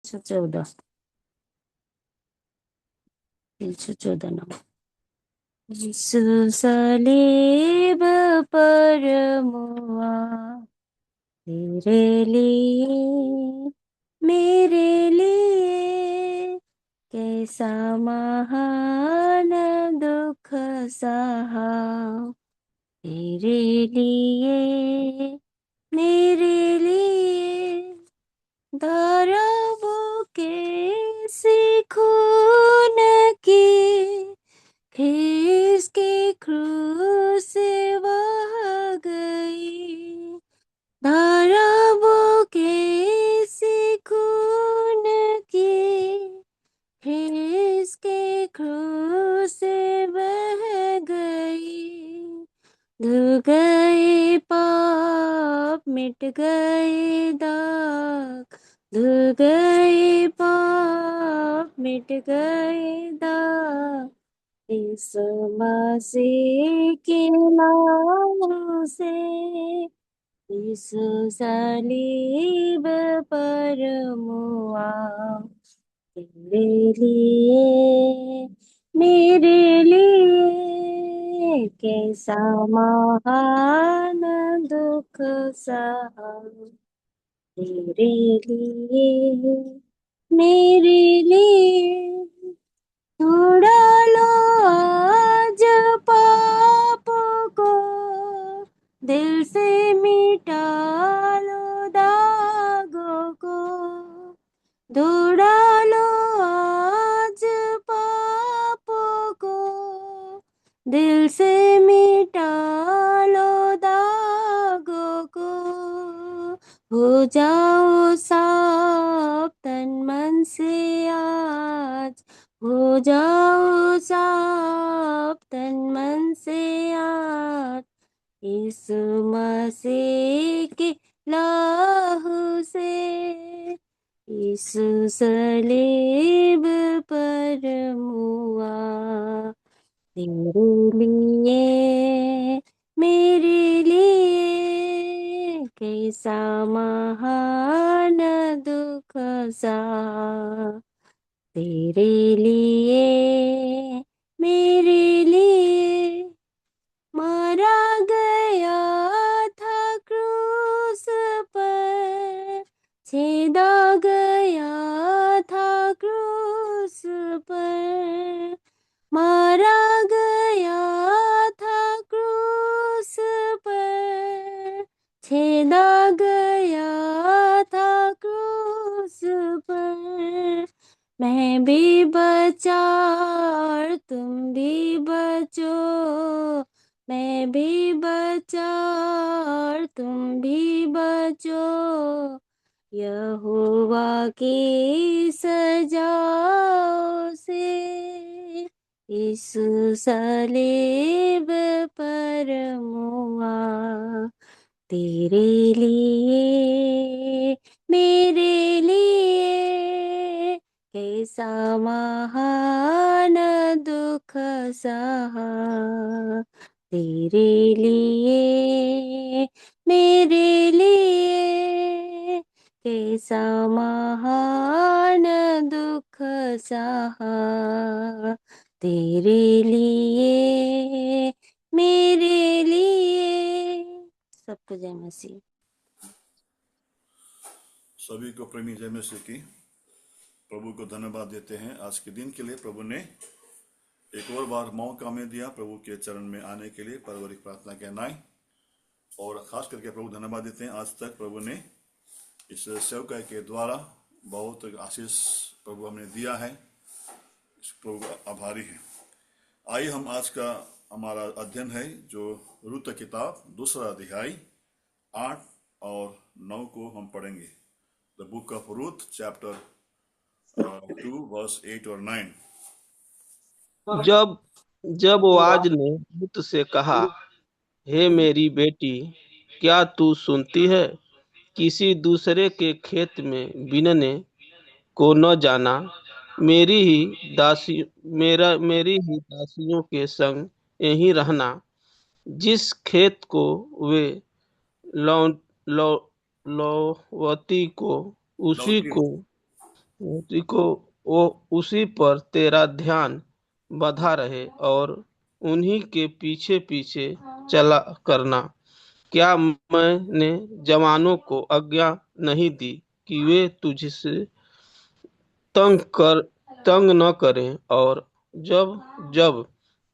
314 314 number. यीशु सलीब पर मुआ तेरे लिए, मेरे लिए, कैसा महान दुख सहा तेरे लिए, मेरे लिए, धरबों के सी खून की खिसके क्रूस से वह गई, धरबों के सी खून की खिसके क्रूस से बह गई, धुल गए पाप मिट गए दाग, धुल गए पाप मिट गए दाग, यीशु मसीह के नाम से, यीशु सलीब पर मुआ तेरे लिए, मेरे लिए, कैसा महान दुख सहा तेरे लिए, मेरे लिए, उड़ा लो आज पाप को, दिल से मिटा लो दागों को, दौड़ा लो आज पापों को, दिल से मिटा लो दागों को, हो जाओ साफ तन मन से आज, हो जाओ साफ तन मन से आज, यीशु मसीह के लहू से, यीशु सलीब पर मुआ तेरे लिए, मेरे लिए, कैसा महान दुख सहा तेरे लिए, मेरे लिए, मारा गया था क्रूस पर, छेदा गया था क्रूस पर, मारा गया था क्रूस पर, छेदा गया था क्रूस पर, मैं भी बचा और तुम भी बचो, मैं भी बचा और तुम भी बचो, यहोवा की सजाओं से, यीशु सलीब पर मुआ तेरे लिए, मेरे लिए, कैसा महान दुख सहा तेरे लिए, मेरे लिए, कैसा महान दुख सहा तेरे लिए, मेरे लिए। सबको जय मसीह। सभी को प्रेमी जय मसीह की। प्रभु को धन्यवाद देते हैं आज के दिन के लिए। प्रभु ने एक और बार मौका में दिया प्रभु के चरण में आने के लिए, पारिवारिक प्रार्थना कहना है। और खास करके प्रभु धन्यवाद देते हैं, आज तक प्रभु ने इस सेवकाई के द्वारा बहुत आशीष प्रभु हमने दिया है। इस प्रभु का आभारी है। आइए हम आज का हमारा अध्ययन है जो रूत किताब 2 अध्याय 8 और 9 को हम पढ़ेंगे। The book of Ruth chapter 2 verse 8 और 9। जब जब बोआज ने रूत से कहा, हे मेरी बेटी, क्या तू सुनती है? किसी दूसरे के खेत में बिनने को न जाना, मेरी ही दासियों के संग यहीं रहना। जिस खेत को वे लौवती को उसी को उसी को वो उसी पर तेरा ध्यान बधा रहे और उन्हीं के पीछे पीछे चला करना। क्या मैंने जवानों को आज्ञा नहीं दी कि वे तुझसे तंग न करें, और जब जब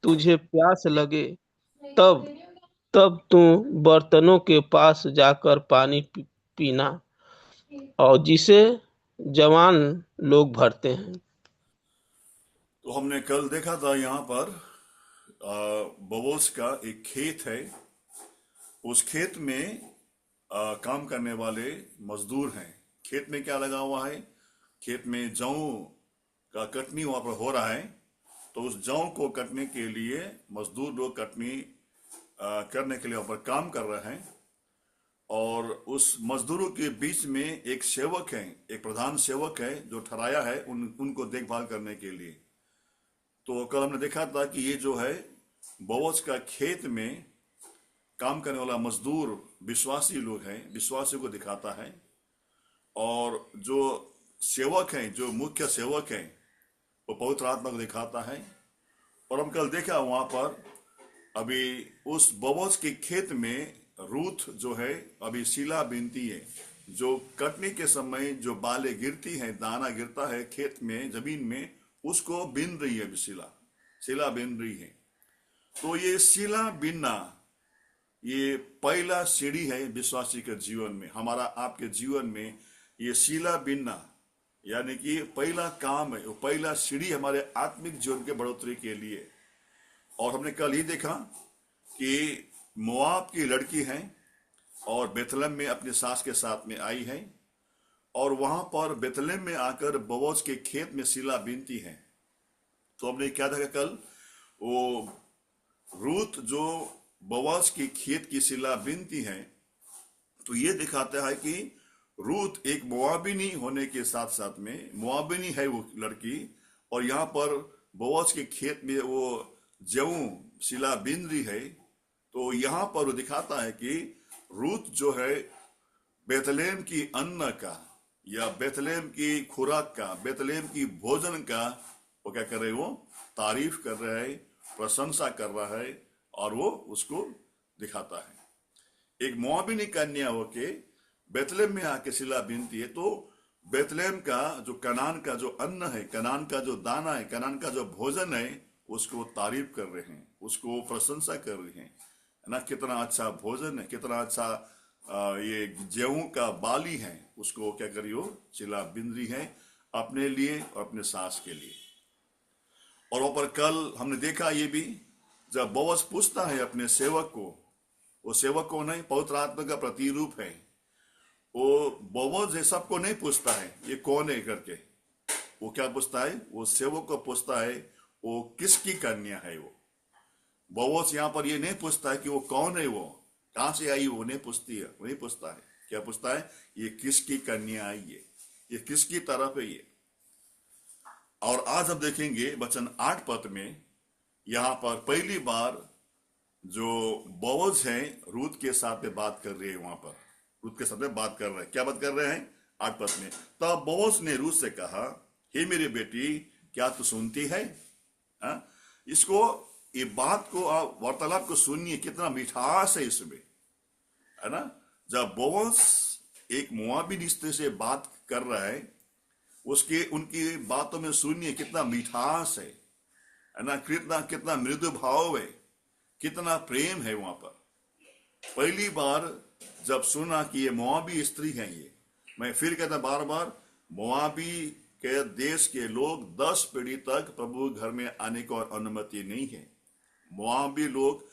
तुझे प्यास लगे तब तब तू बर्तनों के पास जाकर पानी पीना, और जिसे जवान लोग भरते हैं। तो हमने कल देखा था यहाँ पर बोअज का एक खेत है। उस खेत में काम करने वाले मजदूर हैं। खेत में क्या लगा हुआ है? खेत में जौ का कटनी वहां पर हो रहा है। तो उस जौ को कटने के लिए मजदूर लोग कटनी करने के लिए वहां पर काम कर रहे हैं। और उस मजदूरों के बीच में एक सेवक है, एक प्रधान सेवक है जो ठहराया है उनको देखभाल करने के लिए। तो कल हमने देखा था कि ये जो है बोअज का खेत में काम करने वाला मजदूर विश्वासी लोग हैं, विश्वासियों को दिखाता है। और जो सेवक हैं, जो मुख्य सेवक हैं, वो पवित्र आत्मा को दिखाता है। और हम कल देखा वहां पर अभी उस बोअज के खेत में रूथ जो है अभी शीला बीनती है। जो कटने के समय जो बालें गिरती हैं, दाना गिरता है खेत में, जमीन में, उसको बीन रही है अभी शीला बीन रही है। तो ये शीला बीनना ये पहला सीढ़ी है विश्वासी के जीवन में, हमारा आपके जीवन में। ये शीला बीनना यानी कि पहला काम है, वो पहला सीढ़ी हमारे आत्मिक जीवन के बढ़ोतरी के लिए। और हमने कल ही देखा कि मोआब की लड़की है और बेथलेहम में अपने सास के साथ में आई है। और वहां पर बेथलेहम में आकर बोअज के खेत में शीला बीनती है। तो हमने क्या देखा कल? वो रूथ जो बोअज की खेत की शीला बीनती है, तो ये दिखाता है कि रूथ एक मोआबिनी होने के साथ साथ में, मोआबिनी है वो लड़की, और यहाँ पर बोअज के खेत में वो जौ शीला बीन रही है। तो यहाँ पर वो दिखाता है कि रूथ जो है बेथलेहम की अन्न का या बेथलेहम की खुराक का, बेथलेहम की भोजन का वो क्या कर रहे हैं? वो तारीफ कर रहा है, प्रशंसा कर रहा है, और वो उसको दिखाता है। एक मोआबिनी कन्या होके बेथलेहम में आके शीला बीनती है। तो बेथलेहम का जो कनान का जो अन्न है, कनान का जो दाना है, कनान का जो भोजन है, उसको तारीफ कर रहे हैं, उसको प्रशंसा कर रहे हैं, है ना? कितना अच्छा भोजन है, कितना अच्छा ये गेहूं का बाली है, उसको क्या करियो? शीला बीन रही है अपने लिए और अपने सास के लिए। और वहां पर कल हमने देखा ये भी, जब बोअज पूछता है अपने सेवक को, वो सेवक को नहीं, पवित्र आत्मा का प्रतिरूप है, वो बोअज है, सबको नहीं पूछता है ये कौन है करके। वो क्या पूछता है? वो सेवक को पूछता है वो किसकी कन्या है। वो बोअज यहाँ पर ये नहीं पूछता है कि वो कौन है, वो कहां से आई, वो नहीं पूछती है, वो नहीं पूछता है। क्या पूछता है? ये किसकी कन्या आई है, ये किसकी तरफ है ये। और आज हम देखेंगे वचन 8 पद में, यहां पर पहली बार जो बोअज है रूथ के साथ में बात कर रही है। वहां पर रूथ के साथ में बात कर रहे हैं। क्या बात कर रहे हैं? 8 पद में, तब बोअज ने रूथ से कहा, हे मेरी बेटी, क्या तू सुनती है? हा? इसको, ये बात को, आप वार्तालाप को सुनिए, कितना मिठास है इसमें, है ना? जब बोअज एक मोआबी स्त्री से बात कर रहा है, उसके उनकी बातों में सुनिए कितना मिठास है ना? कितना कितना मृदु भाव है, कितना प्रेम है वहां पर। पहली बार जब सुना कि ये मोआबी स्त्री है, ये मैं फिर कहता बार बार, मोआबी के देश के लोग 10 पीढ़ी तक प्रभु घर में आने को और अनुमति नहीं है। मोआबी लोग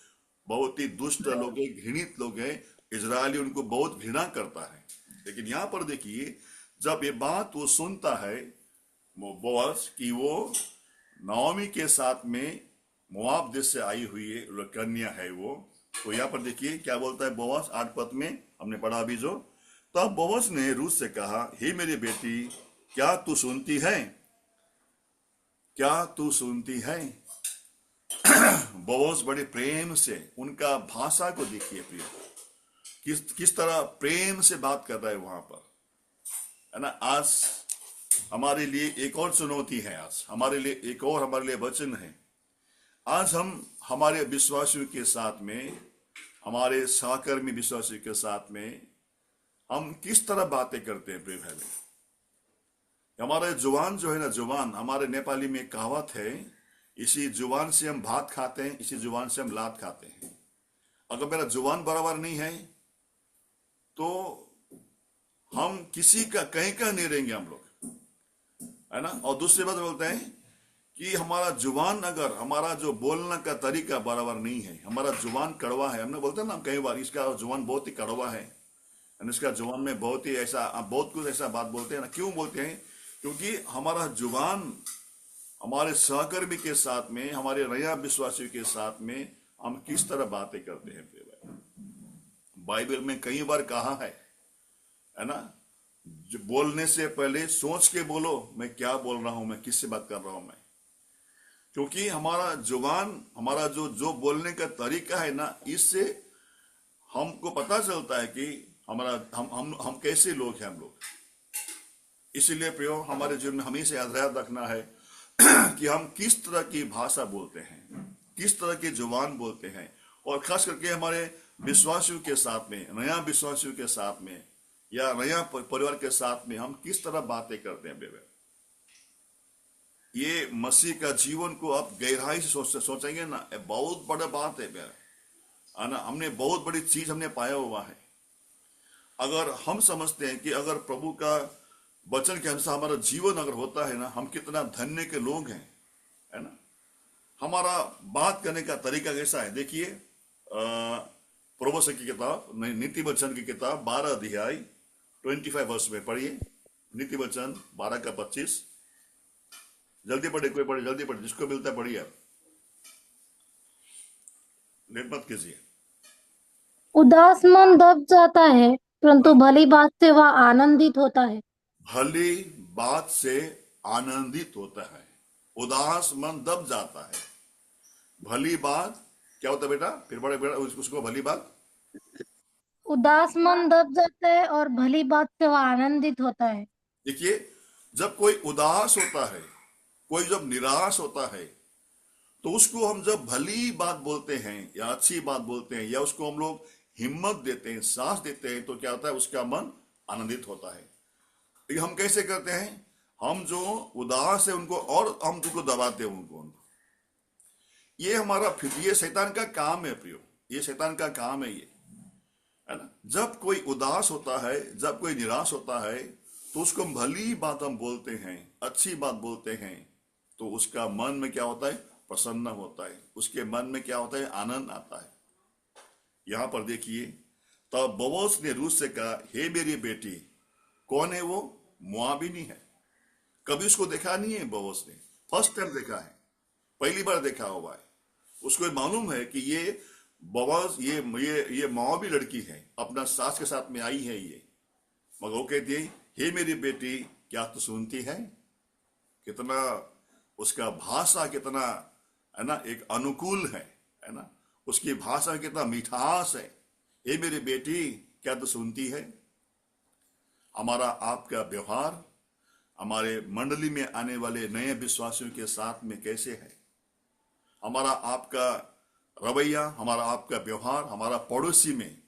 बहुत ही दुष्ट लोग हैं, घृणित लोग हैं। इजरायली उनको बहुत घृणा करता है। लेकिन यहां पर देखिए, जब ये बात वो सुनता है बोअज कि वो नाओमी के साथ में मोआब देश से आई हुई है, कन्या है वो, तो यहाँ पर देखिए क्या बोलता है बोअज 8 पद में, हमने पढ़ा अभी जो। तब बोअज ने रूथ से कहा, हे मेरी बेटी, क्या तू सुनती है? क्या तू सुनती है? बोअज बड़े प्रेम से, उनका भाषा को देखिए प्रिय, किस तरह प्रेम से बात कर रहा है वहां पर, है ना? आज हमारे लिए एक और चुनौती है। आज हमारे लिए एक और हमारे लिए वचन है। आज हम हमारे विश्वासियों के साथ में, हमारे सहकर्मी विश्वासियों के साथ में हम किस तरह बातें करते हैं प्रिय भाई बहन। हमारे जुबान जो है ना, जुबान, हमारे नेपाली में कहावत है, इसी जुबान से हम भात खाते हैं, इसी जुबान से हम लात खाते हैं। अगर मेरा जुबान बराबर नहीं है तो हम किसी का कहीं का नहीं रहेंगे हम लोग, है ना। और दूसरी बात बोलते हैं कि हमारा जुबान, अगर हमारा जो बोलने का तरीका बराबर नहीं है, हमारा जुबान कड़वा है, हमने बोलते हैं ना कई बार, इसका जुबान बहुत ही कड़वा है, इसका जुबान में बहुत ही ऐसा, बहुत कुछ ऐसा बात बोलते हैं ना। क्यों बोलते हैं? क्योंकि हमारा जुबान हमारे सहकर्मी के साथ में, हमारे नया विश्वासियों के साथ में हम किस तरह बातें करते हैं। बाइबल में कई बार कहा है ना, जो बोलने से पहले सोच के बोलो, मैं क्या बोल रहा हूं, मैं किससे बात कर रहा हूं मैं। क्योंकि हमारा जुबान, हमारा जो जो बोलने का तरीका है ना, इससे हमको पता चलता है कि हमारा हम कैसे लोग हैं हम लोग। इसीलिए प्रियो, हमारे जीवन में हमेशा याद रखना है कि हम किस तरह की भाषा बोलते हैं, किस तरह की जुबान बोलते हैं। और खास करके हमारे विश्वासियों के साथ में, नया विश्वासियों के साथ में या नया परिवार के साथ में हम किस तरह बातें करते हैं बेबे। ये मसीह का जीवन को आप गहराई से सोचेंगे ना, बहुत बड़ा बात है ना। हमने बहुत बड़ी चीज हमने पाया हुआ है। अगर हम समझते हैं कि अगर प्रभु का वचन के अनुसार हमारा जीवन अगर होता है ना, हम कितना धन्य के लोग हैं, है ना। हमारा बात करने का तरीका कैसा है, देखिए प्रभु की किताब, नीति वचन की किताब 12 अध्याय 25 वर्ष में पढ़िए। नीति वचन 12 का 25। जल्दी पढ़े, कोई पढ़े, जल्दी पढ़े, जिसको मिलता है पढ़िए, आप लेट मत कीजिए। उदास मन दब जाता है, परंतु भली बात से वह आनंदित होता है। भली बात से आनंदित होता है। उदास मन दब जाता है। भली बात क्या होता है बेटा? फिर बड़े बेटा उसको भली बात। उदास मन दब जाता है और भली बात से वह आनंदित होता है। देखिए, जब कोई उदास होता है, कोई जब निराश होता है, तो उसको हम जब भली बात बोलते हैं या अच्छी बात बोलते हैं या उसको हम लोग हिम्मत देते हैं, साहस देते हैं, तो क्या होता है? उसका मन आनंदित होता है। लेकिन हम कैसे करते हैं? हम जो उदास है उनको और हम उनको दबाते हैं उनको। ये हमारा, फिर ये शैतान का काम है प्रियो, ये शैतान का काम है ये, है ना। जब कोई उदास होता है, जब कोई निराश होता है, तो उसको भली बात हम बोलते हैं, अच्छी बात बोलते हैं, तो उसका मन में क्या होता है? प्रसन्न होता है। उसके मन में क्या होता है? आनंद आता है। यहां पर देखिए, तब बोअज ने रूथ से कहा, हे मेरी बेटी। कौन है वो? मोआबिनी है। कभी उसको देखा नहीं है बोअज ने, फर्स्ट टाइम देखा है, पहली बार देखा हुआ है। उसको मालूम है कि ये बोअज, ये मोआबी लड़की है, अपना सास के साथ में आई है ये। मगर वो कहती है, हे मेरी बेटी, क्या तू सुनती है? कितना उसका भाषा कितना, है ना, एक अनुकूल है ना। उसकी भाषा में कितना मिठास है। हे मेरी बेटी, क्या तू सुनती है? हमारा आपका व्यवहार हमारे मंडली में आने वाले नए विश्वासियों के साथ में कैसे है? हमारा आपका रवैया, हमारा आपका व्यवहार हमारा पड़ोसी में,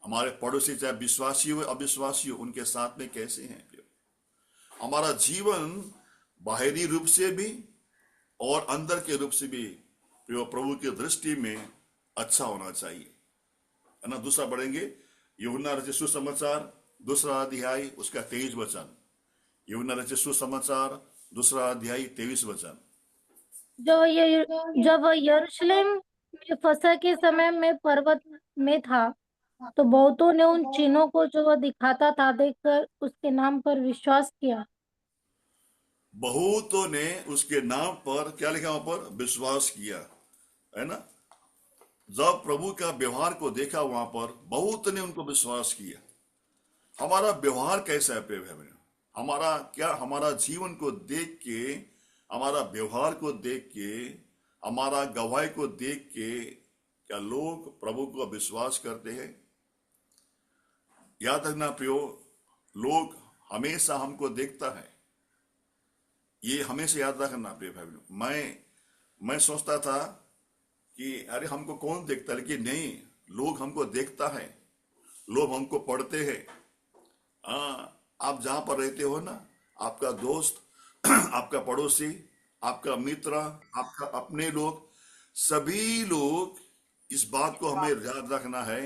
हमारे पड़ोसी चाहे विश्वासी हो अविश्वासी हो, उनके साथ में कैसे हैं? हमारा जीवन बाहरी रूप से भी और अंदर के रूप से भी प्रभु की दृष्टि में अच्छा होना चाहिए, है ना। दूसरा बढ़ेंगे, यूहन्ना रचित सुसमाचार 2 अध्याय उसका 23 वचन। यूहन्ना रचित सुसमाचार 2 अध्याय 23 वचन। जब वह यरूशलेम में फसह के समय में पर्वत में था, तो बहुतों ने उन चिन्हों को जो वह दिखाता था देखकर उसके नाम पर विश्वास किया। बहुतों ने उसके नाम पर क्या लिखा? वहां पर विश्वास किया, है ना। जब प्रभु का व्यवहार को देखा, वहां पर बहुत ने उनको विश्वास किया। हमारा व्यवहार कैसा है प्रिय भाई? हमारा क्या, हमारा जीवन को देख के, हमारा व्यवहार को देख के, हमारा गवाही को देख के क्या लोग प्रभु को विश्वास करते हैं? याद रखना प्रियो, लोग हमेशा हमको देखता है, ये हमेशा याद रखना प्रिय भाई बहनों। मैं सोचता था कि अरे हमको कौन देखता, लेकिन नहीं, लोग हमको देखता है, लोग हमको पढ़ते हैं। हाँ, आप जहां पर रहते हो ना, आपका दोस्त, आपका पड़ोसी, आपका मित्र, आपका अपने लोग, सभी लोग, इस बात को हमें याद रखना है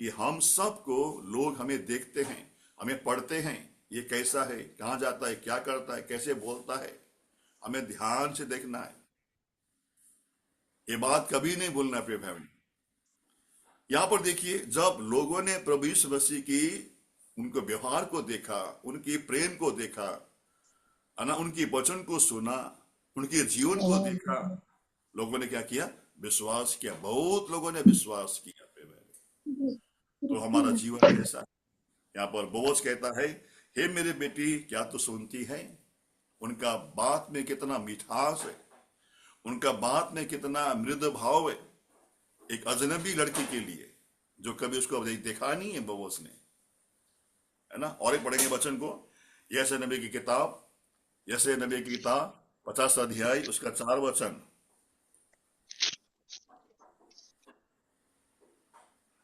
कि हम सबको लोग हमें देखते हैं, हमें पढ़ते हैं, ये कैसा है, कहाँ जाता है, क्या करता है, कैसे बोलता है, हमें ध्यान से देखना है। ये बात कभी नहीं भूलना प्रिय भाई। यहां पर देखिए, जब लोगों ने प्रभु यीशु मसीह की उनको व्यवहार को देखा, उनकी प्रेम को देखा, है ना, उनकी वचन को सुना, उनके जीवन को देखा, लोगों ने क्या किया? विश्वास किया। बहुत लोगों ने विश्वास किया प्रिय भाई। तो हमारा जीवन कैसा है? यहाँ पर बोअज कहता है, हे मेरे बेटी, क्या तू सुनती है? उनका बात में कितना मिठास है, उनका बात में कितना मृद भाव है। एक अजनबी लड़की के लिए, जो कभी उसको देखा नहीं है बोअज ने, है ना। और एक पढ़ेंगे वचन को, यशायाह नबी की किताब, यशायाह नबी की किताब 50 अध्याय उसका 4 वचन।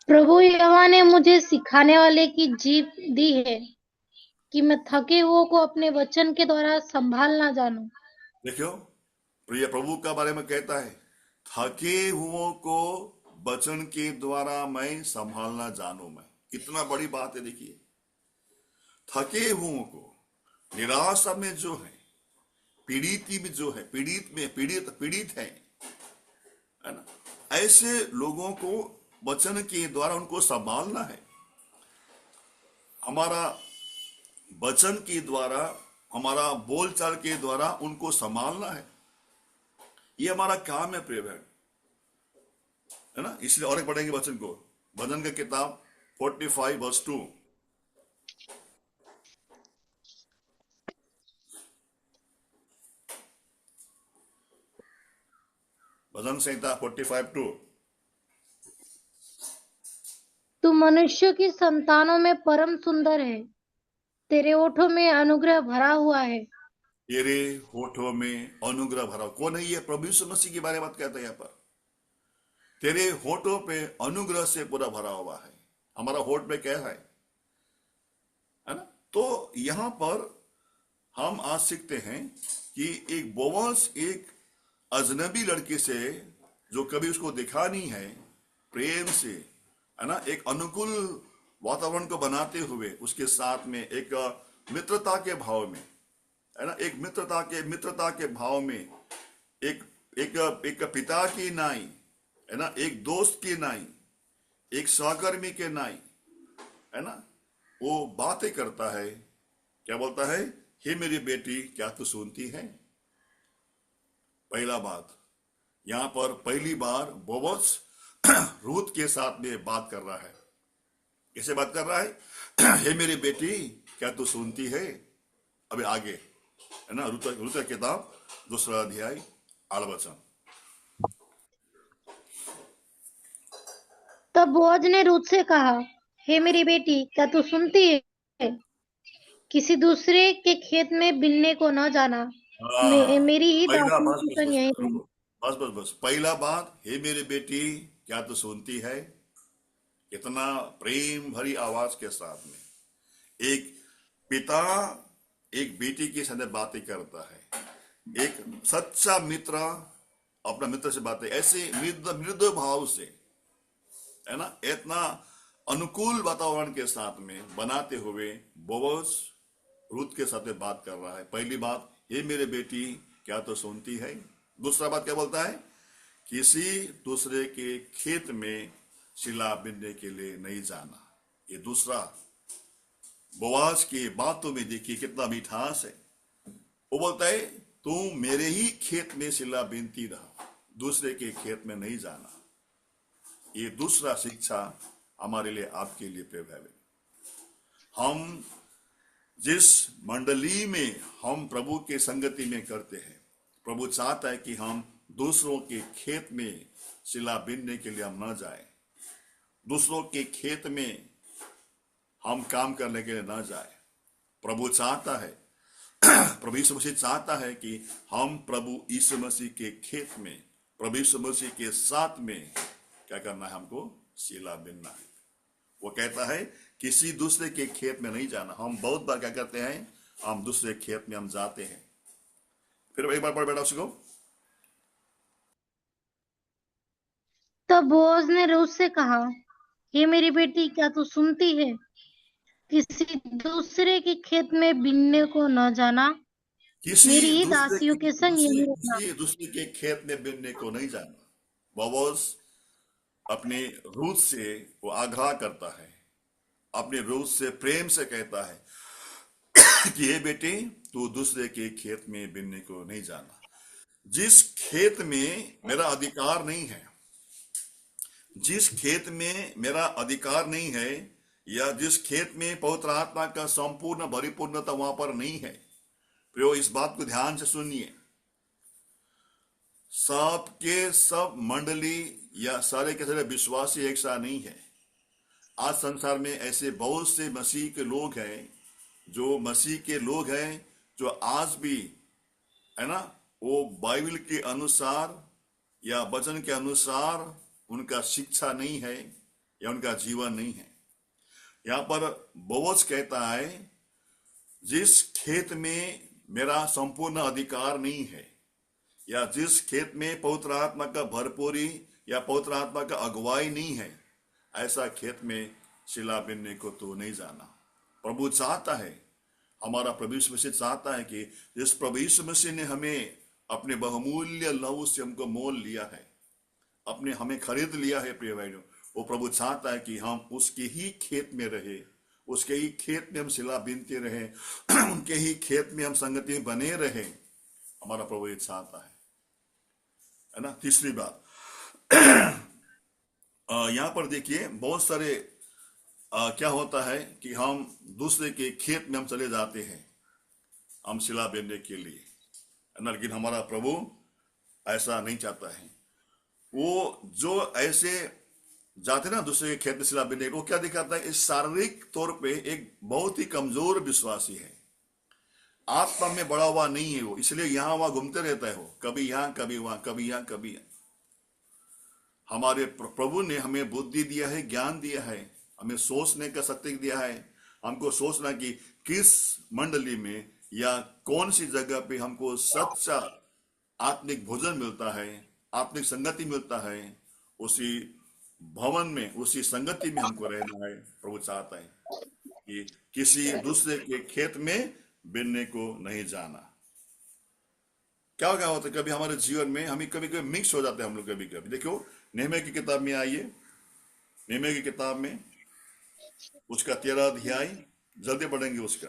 प्रभु यहोवा ने मुझे सिखाने वाले की जीभ दी है कि मैं थके हुओं को अपने वचन के द्वारा संभालना जानूं। देखो, प्रिय प्रभु का बारे में कहता है, थके हुओं को वचन के द्वारा मैं संभालना जानू। मैं, कितना बड़ी बात है। देखिए, थके हुओं को, निराशा में जो है, पीड़ित में जो है, पीड़ित है ना, ऐसे लोगों को वचन के द्वारा उनको संभालना है। हमारा वचन के द्वारा, हमारा बोलचाल के द्वारा उनको संभालना है। ये हमारा काम है प्रिय बहन, है ना। इसलिए और एक पढ़ेंगे वचन को, भजन का किताब 45 वर्स 2। भजन संहिता 45:2। तू मनुष्य की संतानों में परम सुंदर है, तेरे ओठों में अनुग्रह भरा हुआ है। तेरे होठों में अनुग्रह भरा। कौन है ये? प्रभु यीशु मसीह के बारे में बात कहता है यहाँ पर। तेरे होठों पे अनुग्रह से पूरा भरा हुआ है। हमारा होठ में क्या है ना। तो यहां पर हम आज सीखते हैं कि एक बोअज एक अजनबी लड़की से, जो कभी उसको देखा नहीं है, प्रेम से, है ना, एक अनुकूल वातावरण को बनाते हुए उसके साथ में एक मित्रता के भाव में, है ना, एक मित्रता के भाव में, एक एक एक पिता की नाई, है ना, एक दोस्त की नाई, एक सहकर्मी के नाई, है ना, वो बातें करता है। क्या बोलता है? हे मेरी बेटी, क्या तू सुनती है? पहला बात, यहां पर पहली बार बोअज रूथ के साथ में बात कर रहा है। कैसे बात कर रहा है? हे मेरी बेटी, क्या तू सुनती है? अभी आगे, है ना, रूथ की किताब 2 अध्याय 8 वचन। तब बोअज ने रूथ से कहा, हे मेरी बेटी, क्या तू सुनती है? किसी दूसरे के खेत में बिनने को न जाना। मेरी ही पहला, दासियों बस के बस संग बस यहीं रह। रुको, बस पहला बात, हे मेरी बेटी, क्या तू सुनती है? कितना प्रेम भरी आवाज के साथ में एक पिता एक बेटी के साथ बातें करता है। एक सच्चा मित्र अपना मित्र से बातें ऐसे मृदु भाव से, है ना, इतना अनुकूल वातावरण के साथ में बनाते हुए बोअज रूथ के साथ बात कर रहा है। पहली बात, ये मेरे बेटी, क्या तो सुनती है? दूसरा बात क्या बोलता है? किसी दूसरे के खेत में शिला बिनने के लिए नहीं जाना। ये दूसरा, बोआज की बातों में देखिए कितना मिठास है। वो बोलता है, तुम मेरे ही खेत में शिला बिनती रहो, दूसरे के खेत में नहीं जाना। ये दूसरा शिक्षा हमारे लिए, आपके लिए प्रेम। हम जिस मंडली में हम प्रभु के संगति में करते हैं, प्रभु चाहता है कि हम दूसरों के खेत में शिला बिनने के लिए हम न जाए, दूसरों के खेत में हम काम करने के लिए न जाए। प्रभु चाहता है प्रभु यीशु मसीह चाहता है कि हम प्रभु यीशु मसीह के खेत में, प्रभु यीशु मसीह के साथ में क्या करना है, हमको शीला बिनना है। वो कहता है किसी दूसरे के खेत में नहीं जाना। हम बहुत बार क्या करते हैं, हम दूसरे खेत में हम जाते हैं। फिर एक बार पढ़ बेटा उसको। तब बोअज ने रूथ से कहा, हे मेरी बेटी, क्या तू सुनती है? किसी दूसरे के खेत में बीनने को न जाना, मेरी ही दासियों के संग यहीं रहना। किसी दूसरे के खेत में बिनने को नहीं जाना। बोअज अपने रूथ से वो आग्रह करता है, अपने रूथ से प्रेम से कहता है कि हे बेटी, तू दूसरे के खेत में बिनने को नहीं जाना। जिस खेत में मेरा अधिकार नहीं है, जिस खेत में मेरा अधिकार नहीं है, या जिस खेत में पवित्र आत्मा का संपूर्ण परिपूर्णता वहां पर नहीं है, प्रियो इस बात को ध्यान से सुनिए। सब के सब मंडली या सारे के सारे विश्वासी एक सा नहीं है। आज संसार में ऐसे बहुत से मसीह के लोग हैं, जो मसीह के लोग हैं, जो आज भी है ना, वो बाइबल के अनुसार या वचन के अनुसार उनका शिक्षा नहीं है या उनका जीवन नहीं है। यहां पर बोअज कहता है, जिस खेत में मेरा संपूर्ण अधिकार नहीं है, या जिस खेत में पवित्र आत्मा का भरपूरी या पवित्र आत्मा का अगुवाई नहीं है, ऐसा खेत में शिला बिनने को तो नहीं जाना। प्रभु चाहता है, हमारा प्रभु यीशु मसीह चाहता है कि जिस प्रभु यीशु मसीह ने हमें अपने बहुमूल्य लहू से हमको मोल लिया है, अपने हमें खरीद लिया है प्रिय भाइयों, वो प्रभु चाहता है कि हम उसके ही खेत में रहे, उसके ही खेत में हम शिला बीनते रहे, उनके ही खेत में हम संगति में बने रहे। हमारा प्रभु ये चाहता है ना। तीसरी बात, यहाँ पर देखिए बहुत सारे क्या होता है कि हम दूसरे के खेत में हम चले जाते हैं, हम शिला बीनने के लिए, है ना। लेकिन हमारा प्रभु ऐसा नहीं चाहता है। वो जो ऐसे जाते ना दूसरे के खेत में शिला बीनने, वो क्या दिखाता है, इस शारीरिक तौर पे एक बहुत ही कमजोर विश्वासी है, आत्मा में बड़ा हुआ नहीं है वो, इसलिए यहां वहां घूमते रहता है वो, कभी यहां कभी वहां, कभी यहां कभी यहां। हमारे प्रभु ने हमें बुद्धि दिया है, ज्ञान दिया है, हमें सोचने का शक्ति दिया है, हमको सोचना कि किस मंडली में या कौन सी जगह पे हमको सच्चा आत्मिक भोजन मिलता है, आत्मिक संगति मिलता है, उसी भवन में, उसी संगति में हमको रहना है। प्रभु चाहता है कि किसी दूसरे के खेत में बिनने को नहीं जाना। क्या होता है, कभी हमारे जीवन में हमें कभी कभी मिक्स हो जाते हैं हम लोग। कभी कभी देखो, नेहमिया की किताब में आइए, नेहमिया की किताब में उसका 13 अध्याय, जल्दी पढ़ेंगे उसका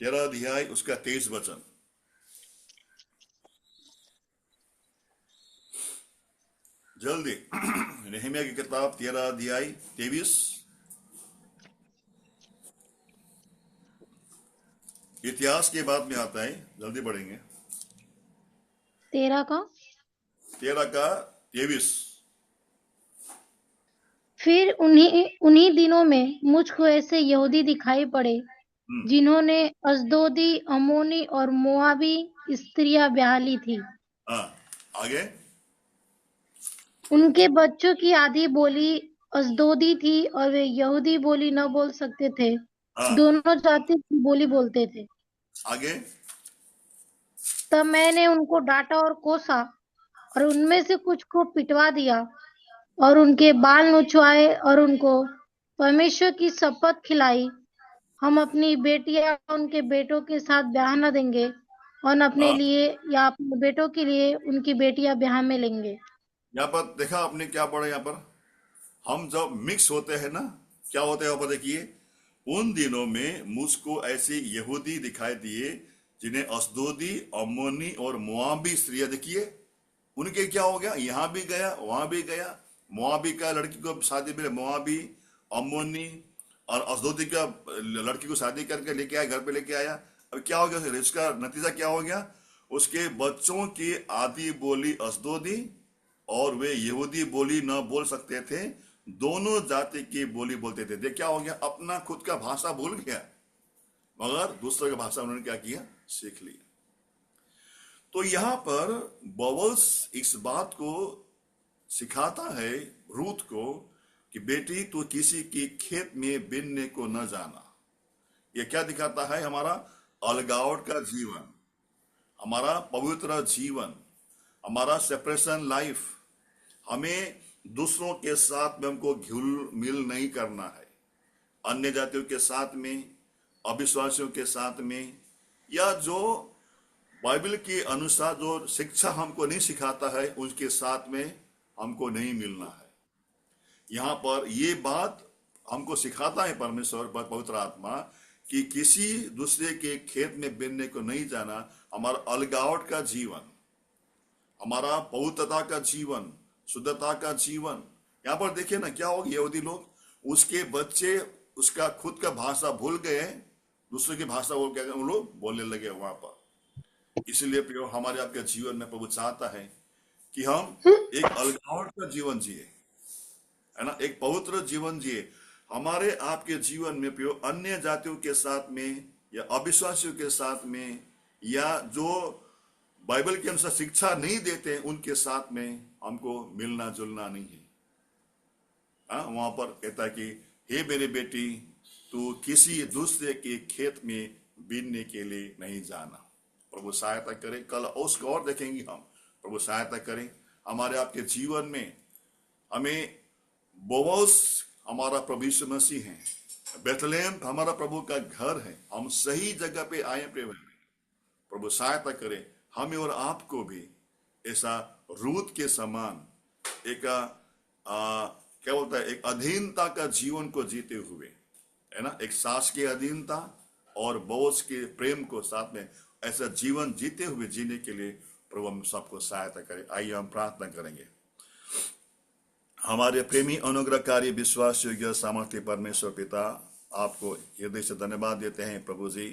13 अध्याय, उसका 23 वचन। जल्दी नेहमिया की किताब 13 अध्याय 23। इतिहास के बाद में आता है, जल्दी पढ़ेंगे। 13 का 23। फिर उन्हीं दिनों में मुझको ऐसे यहूदी दिखाई पड़े, जिन्होंने अजदोदी, अमोनी और मोआबी स्त्रियां ब्याह ली थी। आगे, उनके बच्चों की आधी बोली अजदोदी थी और वे यहूदी बोली न बोल सकते थे, दोनों जाति की बोली बोलते थे। आगे, तब मैंने उनको डांटा और कोसा और उनमें से कुछ को पिटवा दिया और उनके बाल नुचवाए और उनको परमेश्वर की शपथ खिलाई, हम अपनी बेटियां उनके बेटों के साथ ब्याह न देंगे और अपने लिए या अपने बेटों के लिए उनकी बेटियां ब्याह में लेंगे। यहाँ पर देखा आपने क्या पढ़ा, यहाँ पर हम जब मिक्स होते हैं ना, क्या होता है यहाँ पर देखिए, उन दिनों में मुझको ऐसे यहूदी दिखाई दिए जिन्हें अशदोदी, अम्मोनी और मोआबी स्त्रियां, देखिए उनके क्या हो गया, यहाँ भी गया वहां भी गया, मोआबी का लड़की को शादी में, मोआबी, अम्मोनी और अशदोदी का लड़की को शादी करके लेके आया, घर पे लेके आया। अब क्या हो गया, इसका नतीजा क्या हो गया, उसके बच्चों की आधी बोली अशदोदी और वे यहूदी बोली न बोल सकते थे, दोनों जाति की बोली बोलते थे। देख क्या हो गया, अपना खुद का भाषा भूल गया, मगर दूसरे की भाषा उन्होंने क्या किया, सीख लिया। तो यहां पर बोअज इस बात को सिखाता है रूथ को कि बेटी तू किसी की खेत में बिनने को न जाना। यह क्या दिखाता है? हमारा अलगावट का जीवन, हमारा पवित्र जीवन, हमारा सेपरेशन लाइफ। हमें दूसरों के साथ में हमको घुल मिल नहीं करना है, अन्य जातियों के साथ में, अविश्वासियों के साथ में, या जो बाइबल के अनुसार जो शिक्षा हमको नहीं सिखाता है उसके साथ में हमको नहीं मिलना है। यहाँ पर ये बात हमको सिखाता है परमेश्वर पवित्र आत्मा कि किसी दूसरे के खेत में बिनने को नहीं जाना। हमारा अलगावट का जीवन, हमारा पवित्रता का जीवन, शुद्धता का जीवन। यहाँ पर देखिए ना क्या हो गया, यहूदी लोग, उसके बच्चे उसका खुद का भाषा भूल गए, दूसरे की भाषा वो क्या उन लोग बोलने लगे वहां पर। इसलिए प्रियो, हमारे आपके जीवन में प्रभु चाहता है कि हम एक अलगावट का जीवन जिए, है ना, एक पवित्र जीवन जिए। हमारे आपके जीवन में प्रियो अन्य जातियों के साथ में या अविश्वासियों के साथ में या जो बाइबल के अनुसार शिक्षा नहीं देते उनके साथ में हमको मिलना जुलना नहीं है। वहां पर कहता है कि हे मेरी बेटी तू किसी दूसरे के खेत में बीनने के लिए नहीं जाना। प्रभु सहायता करे, कल उसको और देखेंगे हम। प्रभु सहायता करें हमारे आपके जीवन में। हमें बोअज हमारा प्रभु यीशु मसीह है, बेथलेहम हमारा प्रभु का घर है, हम सही जगह पे आए प्रेम। प्रभु सहायता करे हमें और आपको भी ऐसा रूथ के समान एक क्या बोलता है, एक अधीनता का जीवन को जीते हुए, है ना, एक सास की अधीनता और बोअज के प्रेम को साथ में ऐसा जीवन जीते हुए जीने के लिए प्रभु हम सबको सहायता करे। आइए हम प्रार्थना करेंगे। हमारे प्रेमी अनुग्रहकारी विश्वास योग्य सामर्थ्य परमेश्वर पिता, आपको हृदय से धन्यवाद देते हैं प्रभु जी।